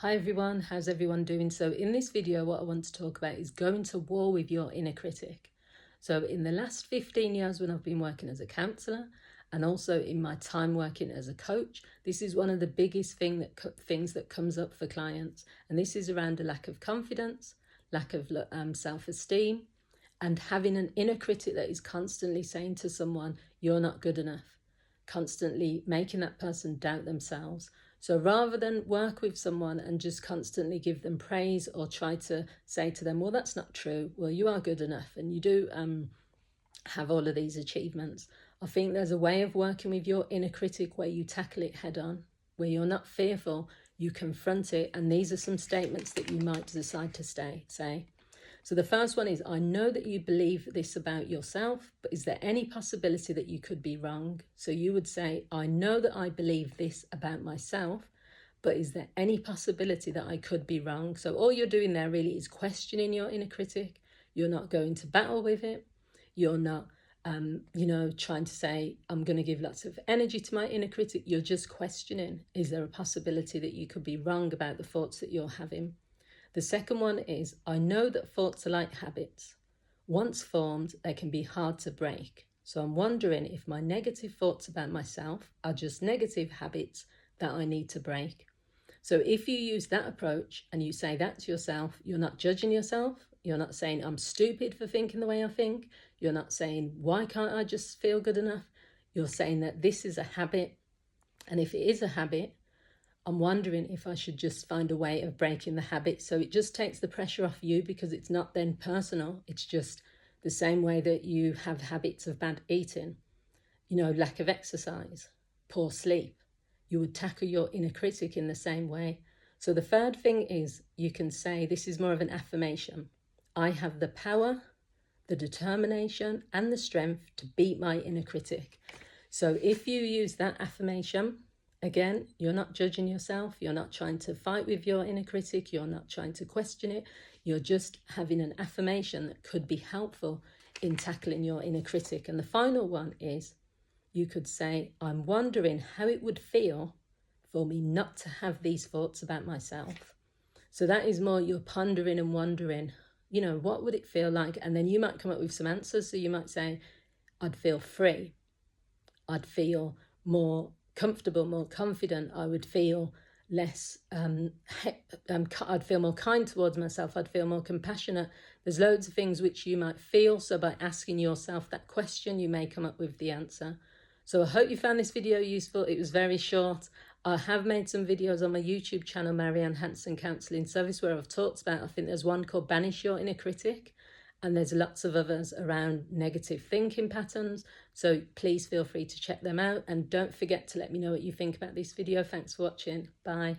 Hi everyone, how's everyone doing? So in this video, what I want to talk about is going to war with your inner critic. So in the last 15 years when I've been working as a counsellor and also in my time working as a coach, this is one of the biggest things that comes up for clients. And this is around a lack of confidence, lack of self-esteem, and having an inner critic that is constantly saying to someone, you're not good enough, constantly making that person doubt themselves. So rather than work with someone and just constantly give them praise or try to say to them, well, that's not true, well, you are good enough and you do have all of these achievements, I think there's a way of working with your inner critic where you tackle it head on, where you're not fearful, you confront it, and these are some statements that you might decide to say. So the first one is, I know that you believe this about yourself, but is there any possibility that you could be wrong? So you would say, I know that I believe this about myself, but is there any possibility that I could be wrong? So all you're doing there really is questioning your inner critic. You're not going to battle with it. You're not, trying to say, I'm going to give lots of energy to my inner critic. You're just questioning, is there a possibility that you could be wrong about the thoughts that you're having? The second one is, I know that thoughts are like habits. Once formed, they can be hard to break. So I'm wondering if my negative thoughts about myself are just negative habits that I need to break. So if you use that approach and you say that to yourself, you're not judging yourself. You're not saying, I'm stupid for thinking the way I think. You're not saying, why can't I just feel good enough? You're saying that this is a habit. And if it is a habit, I'm wondering if I should just find a way of breaking the habit. So it just takes the pressure off you because it's not then personal. It's just the same way that you have habits of bad eating, lack of exercise, poor sleep. You would tackle your inner critic in the same way. So the third thing is, you can say, this is more of an affirmation. I have the power, the determination, and the strength to beat my inner critic. So if you use that affirmation, again, you're not judging yourself. You're not trying to fight with your inner critic. You're not trying to question it. You're just having an affirmation that could be helpful in tackling your inner critic. And the final one is, you could say, I'm wondering how it would feel for me not to have these thoughts about myself. So that is more you're pondering and wondering, what would it feel like? And then you might come up with some answers. So you might say, I'd feel free. I'd feel more comfortable, more confident. I would feel less, I'd feel more kind towards myself. I'd feel more compassionate. There's loads of things which you might feel. So by asking yourself that question, you may come up with the answer. So I hope you found this video useful. It was very short. I have made some videos on my YouTube channel, Marianne Hanson Counselling Service, where I've talked about, I think there's one called Banish Your Inner Critic. And there's lots of others around negative thinking patterns. So please feel free to check them out. And don't forget to let me know what you think about this video. Thanks for watching. Bye.